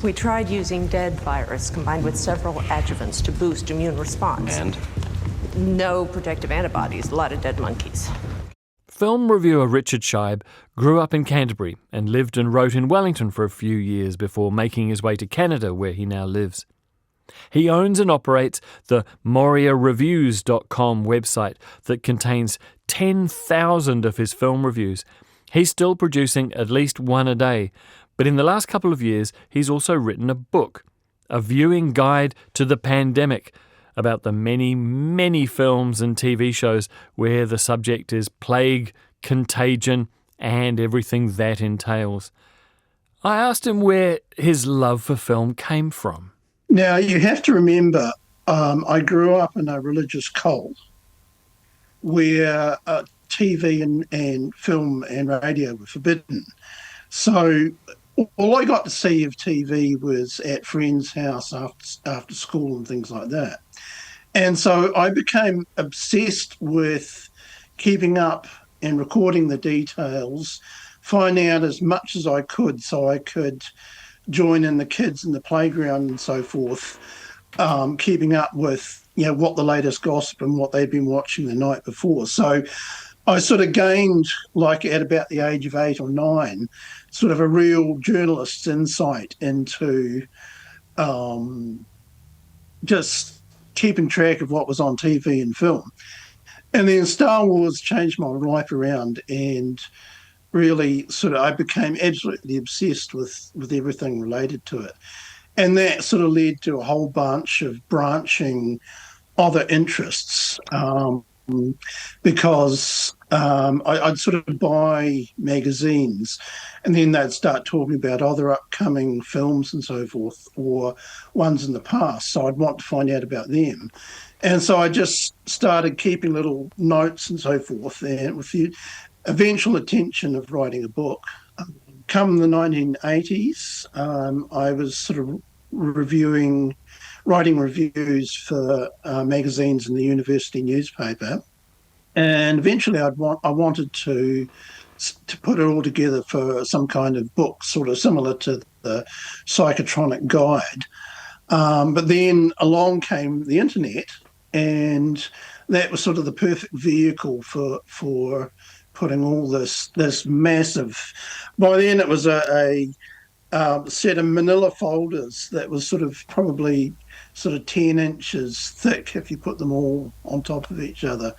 We tried using dead virus combined with several adjuvants to boost immune response. And? No protective antibodies, a lot of dead monkeys. Film reviewer Richard Scheib grew up in Canterbury and lived and wrote in Wellington for a few years before making his way to Canada, where he now lives. He owns and operates the MoriaReviews.com website that contains 10,000 of his film reviews. He's still producing at least one a day, but in the last couple of years he's also written a book, a viewing guide to the pandemic, about the many, many films and TV shows where the subject is plague, contagion, and everything that entails. I asked him where his love for film came from. Now, you have to remember, I grew up in a religious cult where TV and film and radio were forbidden. So all I got to see of TV was at friends' house after school and things like that. And so I became obsessed with keeping up and recording the details, finding out as much as I could so I could join in the kids in the playground and so forth, keeping up with, what the latest gossip and what they'd been watching the night before. So I sort of gained, like at about the age of 8 or 9, sort of a real journalist's insight into just keeping track of what was on TV and film. And then Star Wars changed my life around, and really I became absolutely obsessed with everything related to it. And that sort of led to a whole bunch of branching other interests, because I'd sort of buy magazines and then they'd start talking about other upcoming films and so forth, or ones in the past. So I'd want to find out about them. And so I just started keeping little notes and so forth, and with the eventual intention of writing a book. Come the 1980s, I was sort of writing reviews for magazines in the university newspaper. And eventually I wanted to put it all together for some kind of book, sort of similar to the psychotronic guide. But then along came the internet, and that was sort of the perfect vehicle for putting all this massive. By then it was a set of manila folders that was probably 10 inches thick if you put them all on top of each other,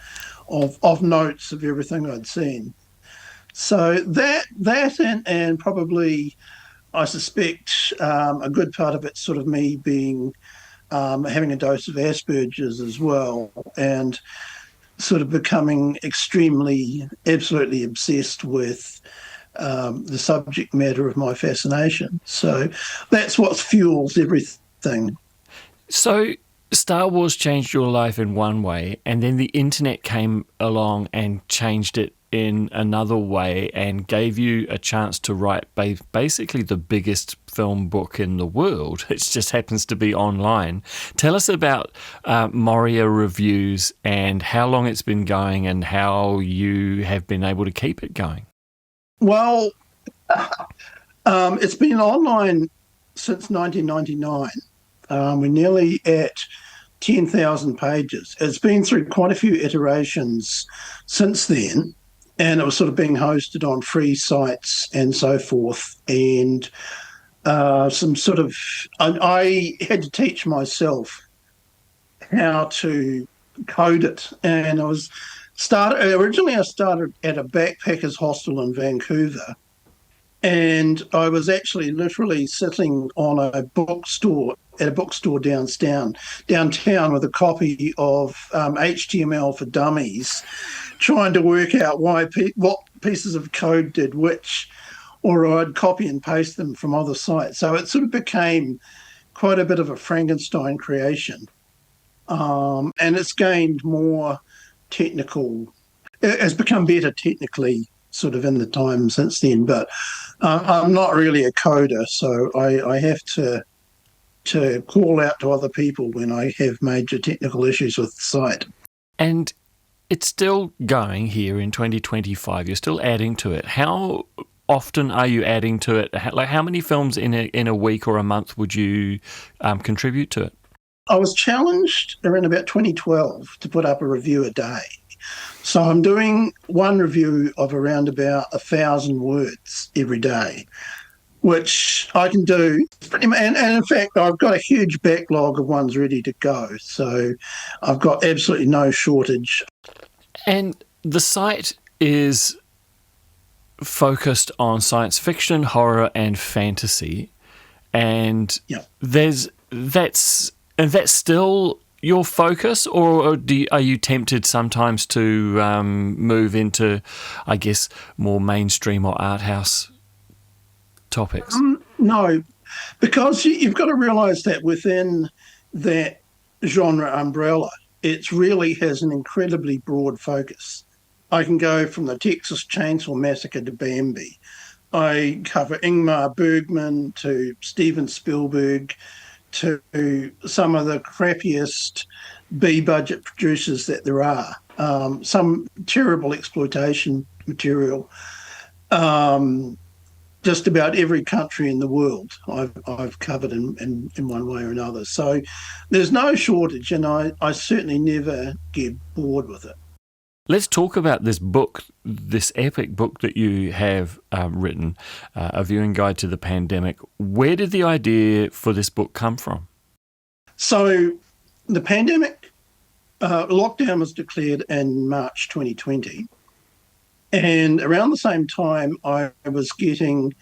of notes of everything I'd seen. So that and probably, I suspect, a good part of it sort of me being having a dose of Asperger's as well, and sort of becoming absolutely obsessed with the subject matter of my fascination. So that's what fuels everything. So Star Wars changed your life in one way, and then the internet came along and changed it in another way and gave you a chance to write basically the biggest film book in the world. It just happens to be online. Tell us about Moria Reviews and how long it's been going and how you have been able to keep it going. Well, it's been online since 1999. We're nearly at 10,000 pages. It's been through quite a few iterations since then, and it was sort of being hosted on free sites and so forth. And I had to teach myself how to code it. And originally I started at a backpackers hostel in Vancouver. And I was actually literally sitting on at a bookstore downtown with a copy of HTML for Dummies, trying to work out what pieces of code did which, or I'd copy and paste them from other sites. So it sort of became quite a bit of a Frankenstein creation. And it's gained more technical, it has become better technically sort of in the time since then, but I'm not really a coder, so I have to call out to other people when I have major technical issues with the site. And it's still going here in 2025. You're still adding to it. How often are you adding to it? Like, how many films in a week or a month would you contribute to it? I was challenged around about 2012 to put up a review a day. So I'm doing one review of around about 1,000 words every day, which I can do. And in fact, I've got a huge backlog of ones ready to go. So I've got absolutely no shortage. And the site is focused on science fiction, horror, and fantasy. And that's still your focus, or are you tempted sometimes to move into, I guess, more mainstream or art house topics? No, because you've got to realise that within that genre umbrella, it really has an incredibly broad focus. I can go from the Texas Chainsaw Massacre to Bambi. I cover Ingmar Bergman to Steven Spielberg to some of the crappiest B-budget producers that there are. Some terrible exploitation material. Just about every country in the world I've covered in one way or another. So there's no shortage, and I certainly never get bored with it. Let's talk about this book, this epic book that you have written, A Viewing Guide to the Pandemic. Where did the idea for this book come from? So the pandemic, lockdown was declared in March 2020. And around the same time, I was getting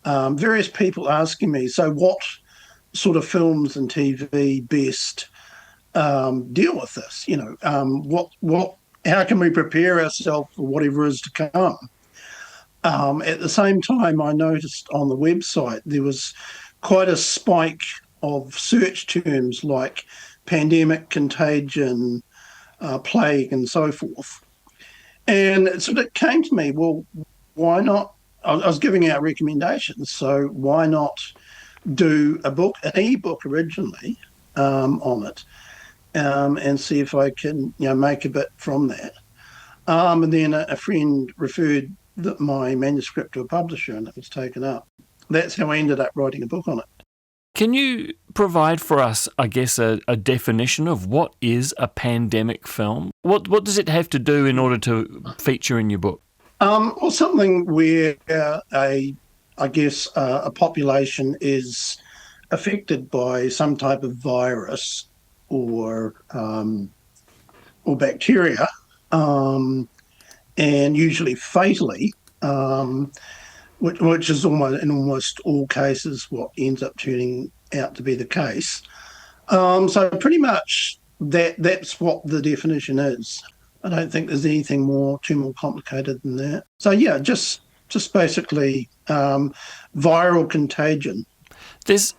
various people asking me, so what sort of films and TV best deal with this? You know, how can we prepare ourselves for whatever is to come? At the same time, I noticed on the website there was quite a spike of search terms like pandemic, contagion, plague, and so forth. And it sort of came to me, well, why not? I was giving out recommendations, so why not do an e-book originally on it, and see if I can, make a bit from that. And then a friend referred my manuscript to a publisher, and it was taken up. That's how I ended up writing a book on it. Can you provide for us, I guess, a definition of what is a pandemic film? What does it have to do in order to feature in your book? Well, something where a population is affected by some type of virus or bacteria, and usually fatally, which is in almost all cases what ends up turning out to be the case. So pretty much that's what the definition is. I don't think there's anything too more complicated than that. So yeah, just basically viral contagion. This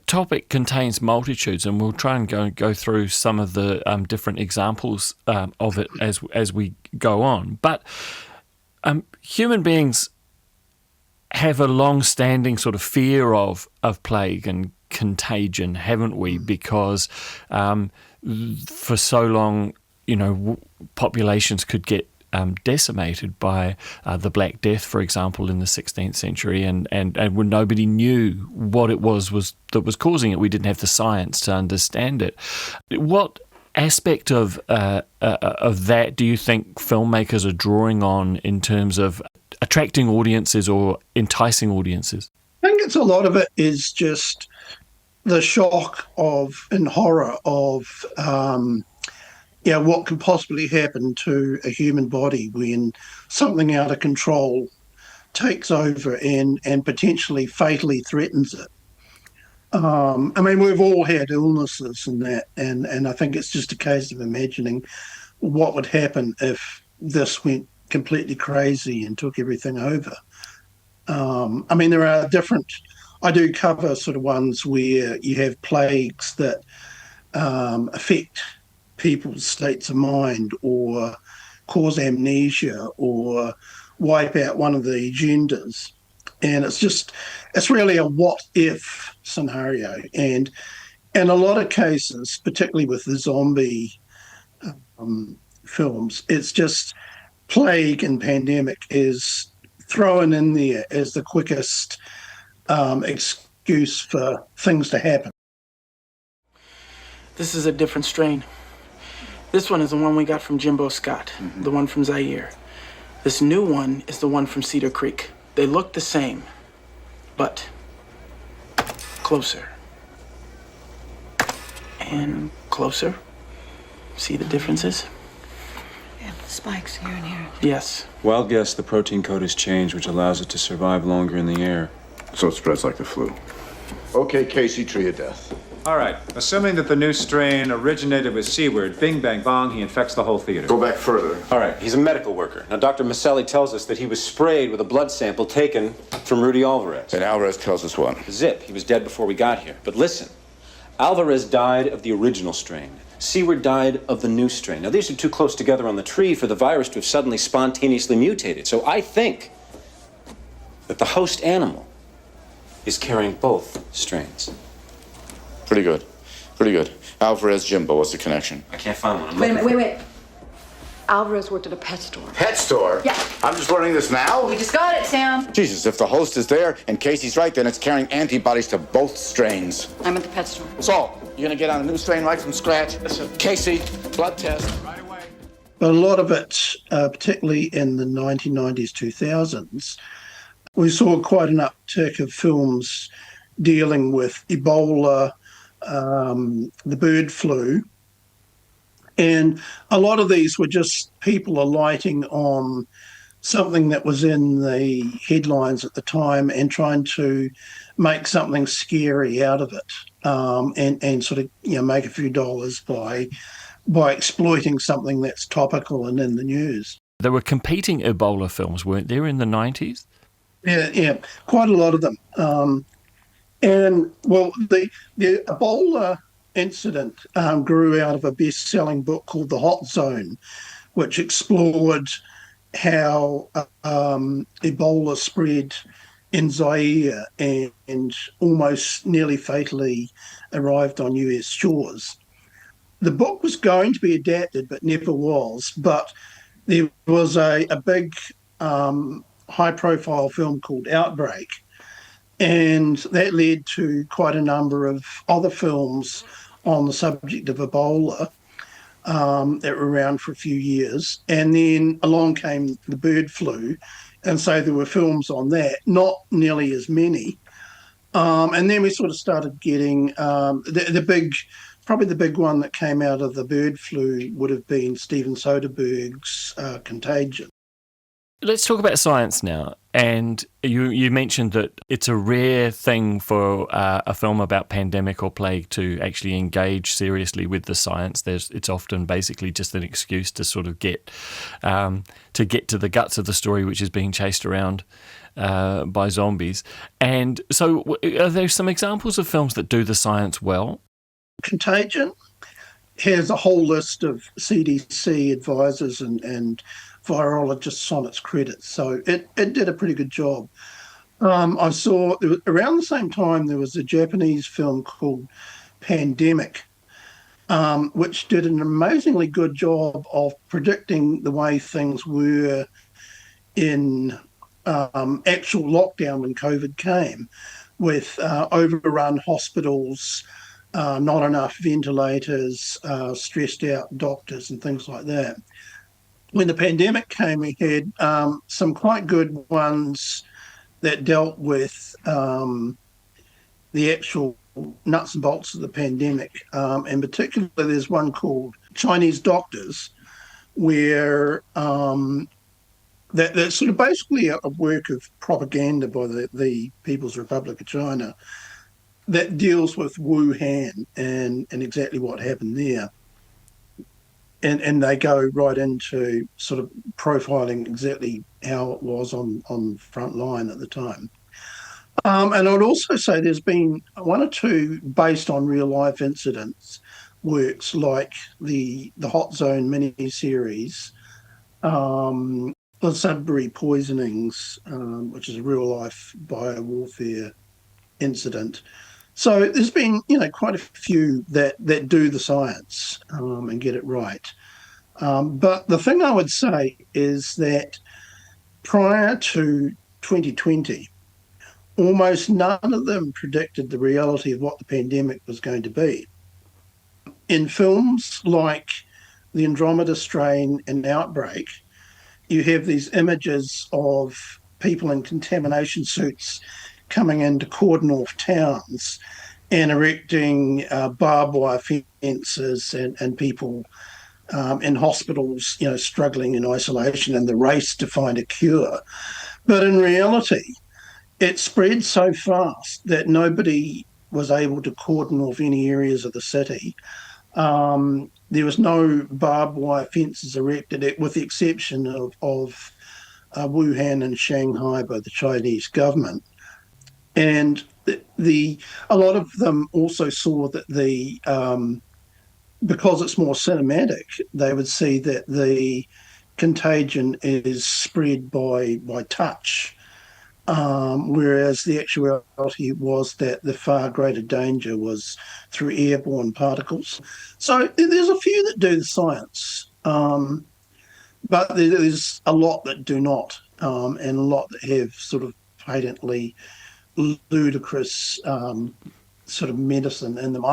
topic contains multitudes, and we'll try and go through some of the different examples of it as we go on. But human beings have a long-standing sort of fear of plague and contagion, haven't we? Because for so long, populations could get decimated by the Black Death, for example, in the 16th century, and when nobody knew what it was that was causing it. We didn't have the science to understand it. What aspect of that do you think filmmakers are drawing on in terms of attracting audiences or enticing audiences? I think it's a lot of it is just the shock and horror of what could possibly happen to a human body when something out of control takes over and potentially fatally threatens it. We've all had illnesses and that, and I think it's just a case of imagining what would happen if this went completely crazy and took everything over. There are different. I do cover sort of ones where you have plagues that affect people's states of mind or cause amnesia or wipe out one of the genders. And it's really a what if scenario. And in a lot of cases, particularly with the zombie films, it's just plague and pandemic is thrown in there as the quickest excuse for things to happen. This is a different strain. This one is the one we got from Jimbo Scott, the one from Zaire. This new one is the one from Cedar Creek. They look the same, but closer. And closer. See the differences? Yeah, the spikes here and here. Yes. Wild guess, the protein code has changed, which allows it to survive longer in the air. So it spreads like the flu. Okay, Casey, tree of death. All right, assuming that the new strain originated with Seaward, bing, bang, bong, he infects the whole theater. Go back further. All right, he's a medical worker. Now, Dr. Maselli tells us that he was sprayed with a blood sample taken from Rudy Alvarez. And Alvarez tells us what? Zip, he was dead before we got here. But listen, Alvarez died of the original strain. Seaward died of the new strain. Now, these are too close together on the tree for the virus to have suddenly spontaneously mutated. So I think that the host animal is carrying both strains. Pretty good. Pretty good. Alvarez, Jimbo, what's the connection? I can't find one. Wait. Alvarez worked at a pet store. Pet store? Yeah. I'm just learning this now? We just got it, Sam. Jesus, if the host is there and Casey's right, then it's carrying antibodies to both strains. I'm at the pet store. So, you're gonna get on a new strain right from scratch? Casey, blood test. Right away. But a lot of it, particularly in the 1990s, 2000s, we saw quite an uptick of films dealing with Ebola, the bird flu. And a lot of these were just people alighting on something that was in the headlines at the time and trying to make something scary out of it, and sort of make a few dollars by exploiting something that's topical and in the news. There were competing Ebola films, weren't there, in the 90s? Yeah, quite a lot of them. And well, the Ebola incident grew out of a best-selling book called The Hot Zone, which explored how Ebola spread in Zaire and almost nearly fatally arrived on US shores. The book was going to be adapted, but never was. But there was a big high-profile film called Outbreak, and that led to quite a number of other films on the subject of Ebola that were around for a few years. And then along came the bird flu, and so there were films on that, not nearly as many. And then we sort of started getting probably the big one that came out of the bird flu would have been Steven Soderbergh's Contagion. Let's talk about science now. And you mentioned that it's a rare thing for a film about pandemic or plague to actually engage seriously with the science. It's often basically just an excuse to sort of get to the guts of the story, which is being chased around by zombies. And so are there some examples of films that do the science well? Contagion has a whole list of CDC advisors and virologists on its credits, so it did a pretty good job. I saw around the same time there was a Japanese film called Pandemic, which did an amazingly good job of predicting the way things were in actual lockdown when COVID came, with overrun hospitals, not enough ventilators, stressed out doctors and things like that. When the pandemic came, we had some quite good ones that dealt with the actual nuts and bolts of the pandemic. In particular, there's one called Chinese Doctors, where that's sort of basically a work of propaganda by the People's Republic of China that deals with Wuhan and exactly what happened there. And they go right into sort of profiling exactly how it was on the front line at the time. And I would also say there's been one or two based on real life incidents works, like the Hot Zone mini-series, the Sudbury poisonings, which is a real life biowarfare incident. So there's been, quite a few that do the science and get it right. But the thing I would say is that prior to 2020, almost none of them predicted the reality of what the pandemic was going to be. In films like The Andromeda Strain and Outbreak, you have these images of people in contamination suits coming in to cordon off towns and erecting barbed wire fences and people in hospitals, struggling in isolation and the race to find a cure. But in reality, it spread so fast that nobody was able to cordon off any areas of the city. There was no barbed wire fences erected, with the exception of Wuhan and Shanghai by the Chinese government. And a lot of them also saw that because it's more cinematic, they would see that the contagion is spread by touch. Whereas the actuality was that the far greater danger was through airborne particles. So there's a few that do the science, but there's a lot that do not, and a lot that have sort of patently ludicrous sort of medicine in them.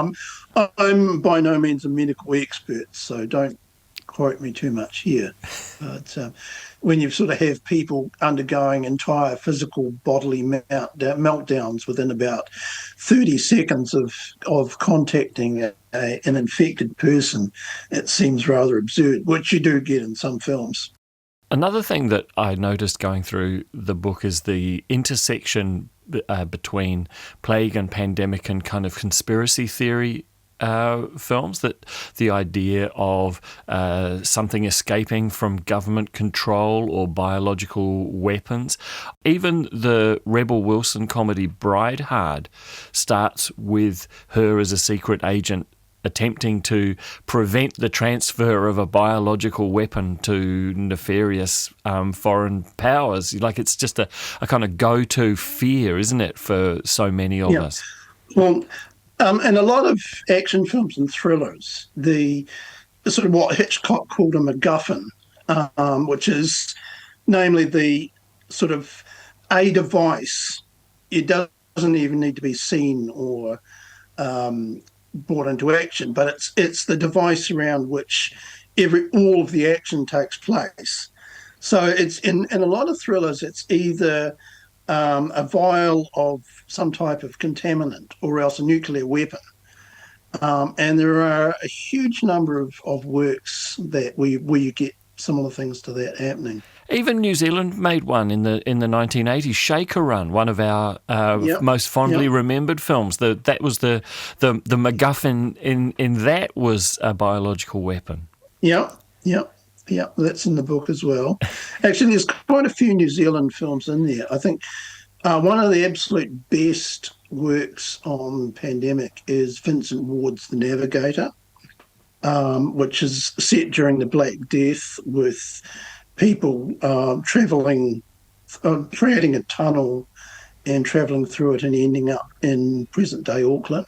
I'm by no means a medical expert, so don't quote me too much here. But when you sort of have people undergoing entire physical bodily meltdowns within about 30 seconds of contacting an infected person, it seems rather absurd, which you do get in some films. Another thing that I noticed going through the book is the intersection between plague and pandemic and kind of conspiracy theory films, that the idea of something escaping from government control or biological weapons. Even the Rebel Wilson comedy Bride Hard starts with her as a secret agent attempting to prevent the transfer of a biological weapon to nefarious foreign powers. Like, it's just a kind of go-to fear, isn't it, for so many of us? Well, in a lot of action films and thrillers, the sort of what Hitchcock called a MacGuffin, which is namely the sort of a device. It doesn't even need to be seen or brought into action, but it's the device around which all of the action takes place. So it's in a lot of thrillers, it's either a vial of some type of contaminant or else a nuclear weapon. And there are a huge number of works that where you get similar things to that happening. Even New Zealand made one in the 1980s, Shaker Run, one of our most fondly remembered films. That was the MacGuffin in that was a biological weapon. Yeah, that's in the book as well. Actually, there's quite a few New Zealand films in there. I think one of the absolute best works on pandemic is Vincent Ward's The Navigator, which is set during the Black Death with people travelling, creating a tunnel and travelling through it and ending up in present-day Auckland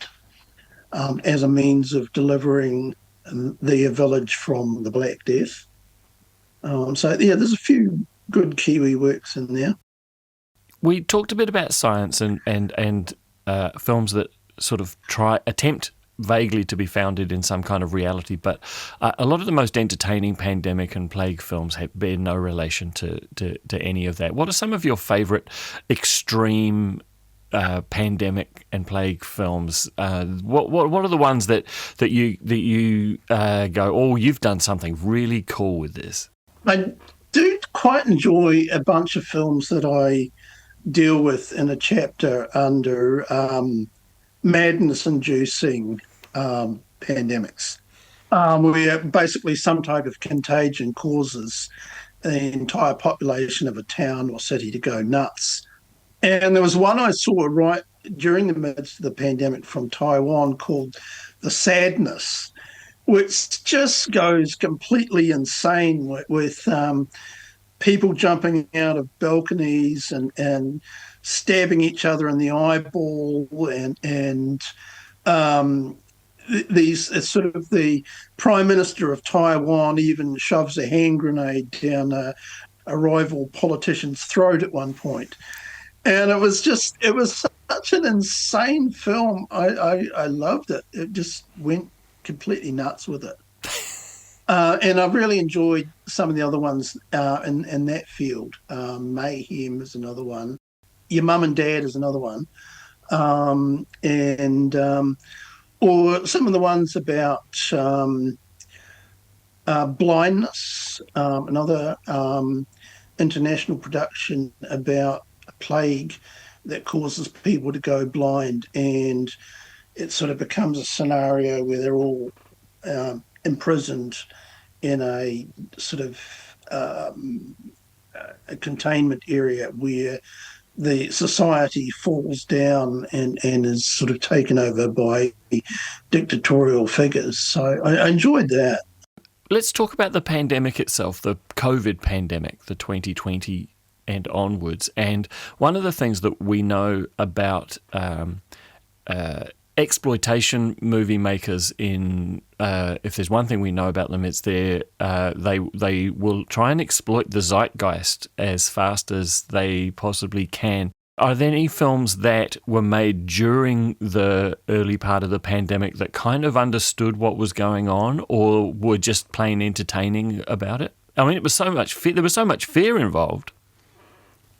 as a means of delivering the village from the Black Death. There's a few good Kiwi works in there. We talked a bit about science and films that sort of attempt vaguely to be founded in some kind of reality, but a lot of the most entertaining pandemic and plague films bear no relation to any of that. What are some of your favourite extreme pandemic and plague films? What are the ones that you go, oh, you've done something really cool with this? I do quite enjoy a bunch of films that I deal with in a chapter under madness-inducing pandemics, where basically some type of contagion causes the entire population of a town or city to go nuts. And there was one I saw right during the midst of the pandemic from Taiwan called The Sadness, which just goes completely insane with people jumping out of balconies and stabbing each other in the eyeball and these sort of the Prime Minister of Taiwan even shoves a hand grenade down a rival politician's throat at one point. And it was such an insane film. I loved it. It just went completely nuts with it. And I've really enjoyed some of the other ones in that field. Mayhem is another one. Your Mum and Dad is another one. Or some of the ones about blindness, another international production about a plague that causes people to go blind, and it sort of becomes a scenario where they're all imprisoned in a sort of a containment area where the society falls down and is sort of taken over by dictatorial figures. So I enjoyed that. Let's talk about the pandemic itself, the COVID pandemic, the 2020 and onwards. And one of the things that we know about exploitation movie makers if there's one thing we know about them, it's they will try and exploit the zeitgeist as fast as they possibly can. Are there any films that were made during the early part of the pandemic that kind of understood what was going on, or were just plain entertaining about it? I mean, it was so much fear. There was so much fear involved.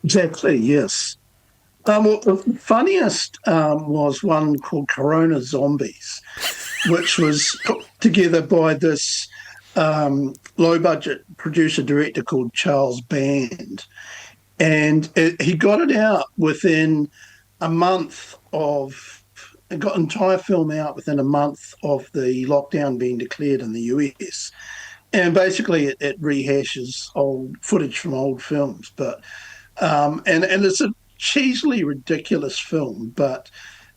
Exactly, yes. Well, the funniest was one called Corona Zombies, which was put together by this low-budget producer-director called Charles Band. And he got it out within a month of, got the entire film out within a month of the lockdown being declared in the US. And basically it rehashes old footage from old films. But and it's a cheesily ridiculous film, but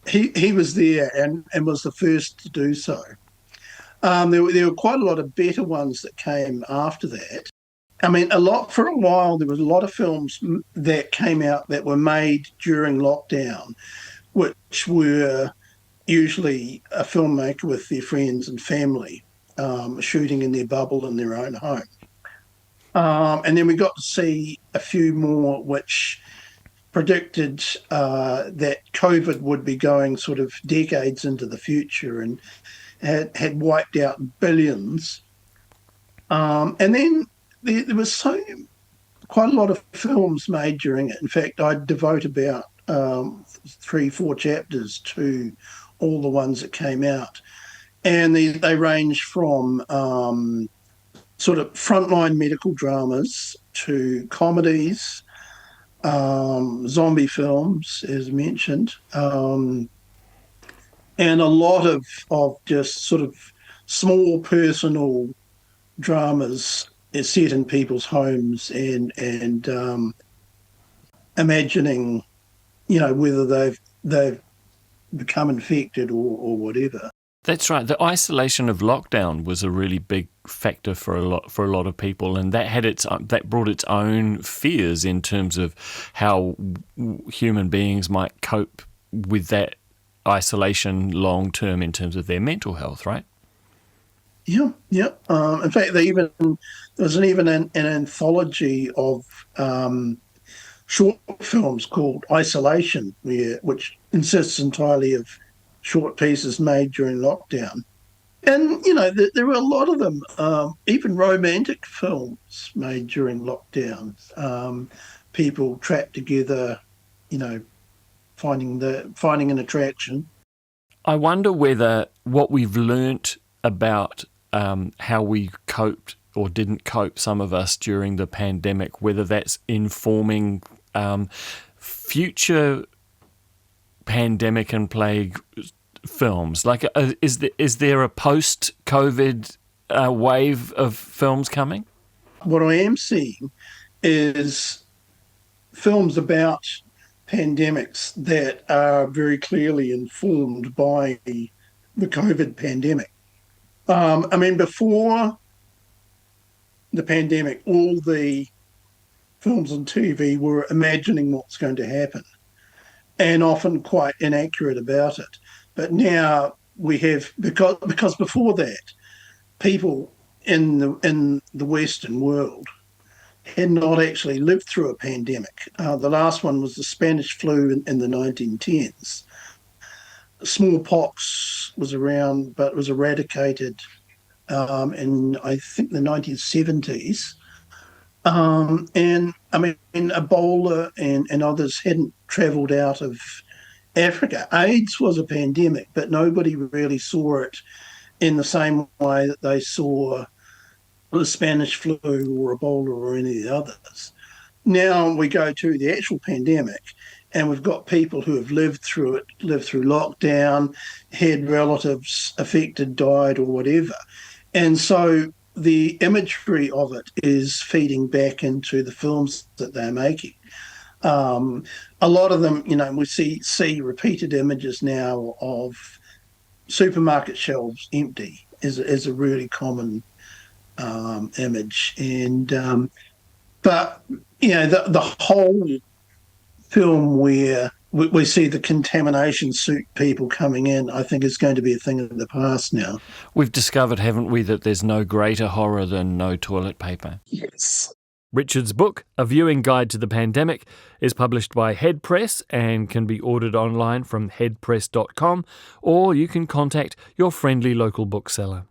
he was there and was the first to do so. There were quite a lot of better ones that came after that. I mean, for a while, there was a lot of films that came out that were made during lockdown, which were usually a filmmaker with their friends and family, shooting in their bubble in their own home. And then we got to see a few more which predicted that COVID would be going sort of decades into the future and had wiped out billions. And then there was quite a lot of films made during it. In fact, I devote about 3-4 chapters to all the ones that came out. And they range from sort of frontline medical dramas to comedies, zombie films, as mentioned, and a lot of just sort of small personal dramas set in people's homes and imagining, whether they've become infected or whatever. That's right. The isolation of lockdown was a really big factor for a lot of people, and that brought its own fears in terms of how human beings might cope with that isolation long term in terms of their mental health, right? Yeah. In fact, there was even an anthology of short films called Isolation, which consists entirely of short pieces made during lockdown. And, there were a lot of them, even romantic films made during lockdown. People trapped together, finding an attraction. I wonder whether what we've learnt about how we coped or didn't cope, some of us, during the pandemic, whether that's informing future pandemic and plague films. Like, is there a post-COVID wave of films coming? What I am seeing is films about pandemics that are very clearly informed by the COVID pandemic. Before the pandemic, all the films on TV were imagining what's going to happen and often quite inaccurate about it. But now we have, because before that, people in the Western world had not actually lived through a pandemic. The last one was the Spanish flu in the 1910s. Smallpox was around, but was eradicated in, I think, the 1970s. And I mean, Ebola and others hadn't travelled out of Africa. AIDS was a pandemic, but nobody really saw it in the same way that they saw the Spanish flu or Ebola or any of the others. Now we go to the actual pandemic, and we've got people who have lived through it, lived through lockdown, had relatives affected, died, or whatever. And so the imagery of it is feeding back into the films that they're making. A lot of them, we see repeated images now of supermarket shelves empty is a really common image. And but the whole film where we see the contamination suit people coming in, I think is going to be a thing of the past now. We've discovered, haven't we, that there's no greater horror than no toilet paper. Yes. Richard's book, A Viewing Guide to the Pandemic, is published by Head Press and can be ordered online from headpress.com, or you can contact your friendly local bookseller.